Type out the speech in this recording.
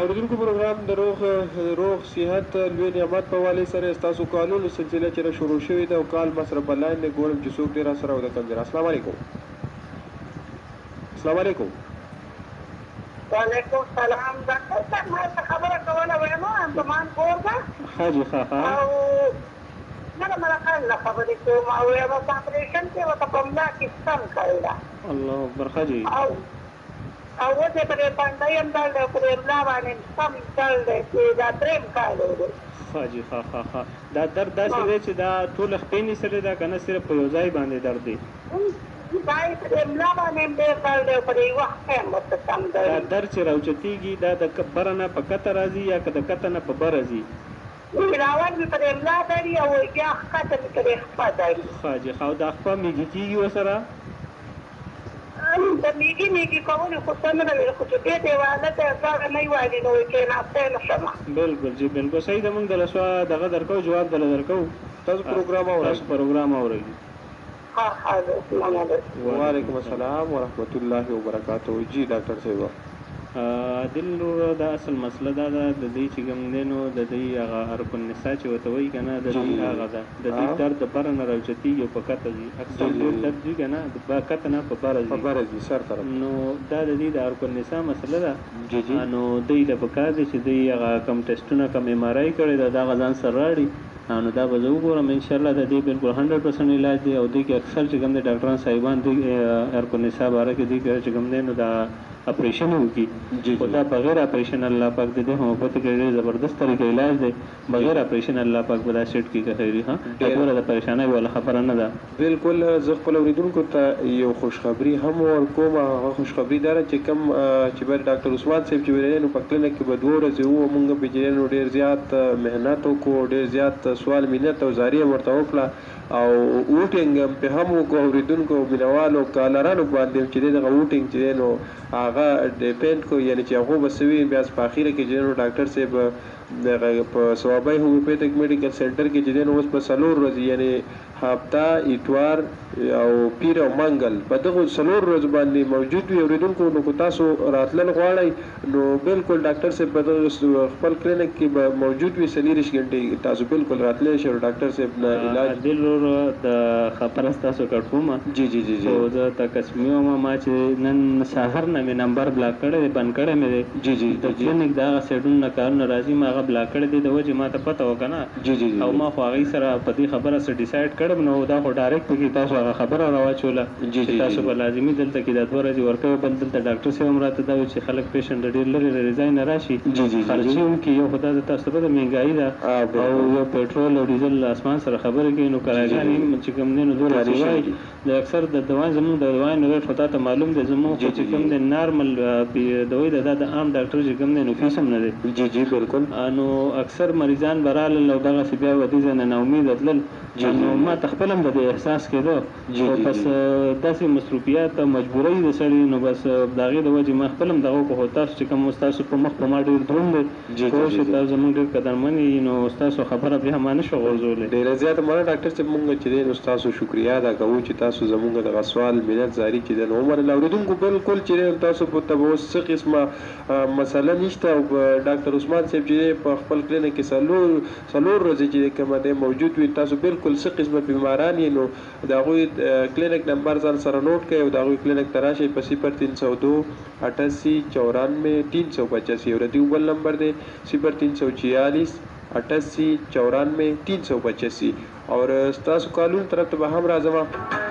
اوریدونکو پروګرام د روغ صحت لوی نعمت په حوالې سره ستاسو کالونو سلسله چې شروع شوې ده او کال ما سره په لاین دی ګورم چې څوک دی راسره او د کوم ځای. السلام علیکم. السلام علیکم. وعلیکم السلام. ډاکټر صاحب ما څه خبره کوله وایم زمان کور ده ښه جي ښه ښه او نه د ملکان له خبرې کوم او یم په اپریشن کې ورته په ملا کې سم کړی ده. الله اکبر. ښه جي او اوس یې پرې پنډه یم دل دی پرې ملا باندې سم دل دی چې دا درېیم کال دی. ښه جي ښه ښه ښه. دا درد داسې دی چې دا ټوله خپې نیسلی ده که نه صرف په یو ځای باندې درد دی؟ دا یې پرې ملا باندې هم ډېر دل دی پرې یوه خپې هم ورته سم دی. دا درد چې راوچتېږي دا د بره نه په کته راځي یا که د کته نه په بره ځي؟ راول مې پرې ملا دري او بیا ښکته مې پرې خپه دري. ښه جي ښه. او دا خپه میږي کېږي ورسره؟ د میږي کولو خو څه نه لري خو چې دې دیواله ته هغه نه وایي نو کېناستی نه شم. بالکل جی بالکل صحیح ده. موږ دله شوه دغه درکو جواب دله درکو. تاسو پروګرام اورئ؟ تاسو پروګرام اورئ. ها ها السلام علیکم. وعلیکم السلام ورحمت الله وبرکاته. جی ډاکټر صاحب دل دا اصل مسله دا ده د دې چې کوم دی نو د دې هغه ارکن نساء چې ورته وایي که نه د دې هغه ده د دې درد د بره نه راوچتېږي او په کته ځي. اکثر ډېر درد ځي که نه د کته نه په بره ځي سر طرف. نو دا د دې د ارکن نساء مسله ده. نو دوی له پکار دی چې دوی هغه کم ټسټونه کم ایم آر آی کړی ده د هغه ځان سره راوړي. نو دا به زه وګورم انشاءالله د دې بالکل 100% علاج دی او دوی کې اکثر چې کوم دی ډاکټران صاحبان دوی ارکن نساء باره کې دوی چې کوم دی نو دا اپریشن وکړي خو دا بغیر اپریشن الله پاک د دې هوموپیتیک ډېر زبردست طریقه علاج دی. بغیر اپریشن الله پاک به دا سیټ کړي که خیري. ها ټوله د پریشانۍ والا خبره نه ده. بالکل زه خپل اورېدونکو ته یو خوشخبري هم ورکوم. هغه خوشخبري دا ده چې کوم چې باید ډاکټر عثمان صاحب چې ویلی نو په کلینک کې به 2 ورځې وو مونږ بجلی نو ډېر زیات محنت وکړو ډېر زیات سوال مینت او زاري هم ورته وکړه او ووټینګ په هم وکړو اورېدونکو مینوالو کالرانو باندې چې دی دغه ووټینګ چې دی نو هغه ډیپینډ کو یعنی چې هغو به څه وي بیا په اخره کې چې دی نو ډاکټر صاحب په ثوابی هومیوپیتیک میډیکل سنټر کې چې دی نو اوس په 4 ورځې یعنی هفته اتوار او پیر او منګل په دغو 4 ورځو باندې موجود وي اورېدونکو. نو که تاسو راتلل غواړئ نو بالکل ډاکټر صاحب په دغه خپل کلینک کې به موجود وي 24 غنټې تاسو بالکل راتلی شئ ډاکټر صاحب نه علاج. دل د خبره ستاسو کړ کوم. جی جی جی جی زه ته قسمي وم ما چې نن سهار نه مې نمبر بلاک کړی دی بند کړی مې دی. جی جی د کلینک د هغه سیډونو نه کارونه راځي ما هغه بلاک کړی دی د وجې ما ته پته وه که نه. جی جی او ما خو هغوی سره په دې خبره څه ډیسایډ کړم نو دا خو ډایرکټ پکې تاسو هغه خبره راواچوله چې تاسو به لازمي دلته کې دا 2 ورځې ورکوي بل دلته ډاکټر صاحب هم راته دا وایي چې خلک پیشنټ ډېر لرې لرې ځای نه راشي خرچې وکړي. یو خو دا د تاسو ته د مهنګایي ده او یو پېټرول او ډیزل اسمان سره خبرې کوي نو کراګانې چې کوم دی نو 2 ورځې وایي د اکثر د دوایي زموږ د دوایانو ریټ خو تا ته معلوم دی زموږ خو چې کوم دی نارمل دوایي ده دا د عام ډاکټر چې کوم دی نو فیس هم نه دی. جی جی بالکل. نو اکثر مریضان به رالل او دغسې بیا به دې ځای نه ناامیده تلل نو ما ته خپل هم د دې احساس کېده خو بس داسې مصروفیات او مجبورۍ د سړي نو بس د هغې د وجې ما خپل هم دغه وکړو خو تاسو چې کوم ستاسو په مخ په ما ډېر دروند دی پوه شئ تاسو زموږ ډېر قدرمن یي نو ستاسو خبره بیا ما نه شو غورځولی. ډېره زیاته مننه ډاکټر صاحب مونږ چې دی نو ستاسو شکریا ادا کوو چې تاسو زموږ دغه سوال منت زاري چې دی نو ومنله. اورېدونکو بالکل چې دی تاسو ته به اوس څه قسمه مسله نشته او ډاکټر عثمان صاحب چې دی په خپل کلینک کې 4 ورځې چې کومه دی موجود وي تاسو بالکل څه قسمه بیماران یې نو د هغوی کلینک نمبر ځان سره نوټ کړئ او د هغوی کلینک ته راشئ په 0302 88 94 385 او د دوی بل نمبر دی 0346 88 94 385 اور ستاسو کالونو طرف ته به هم راځم.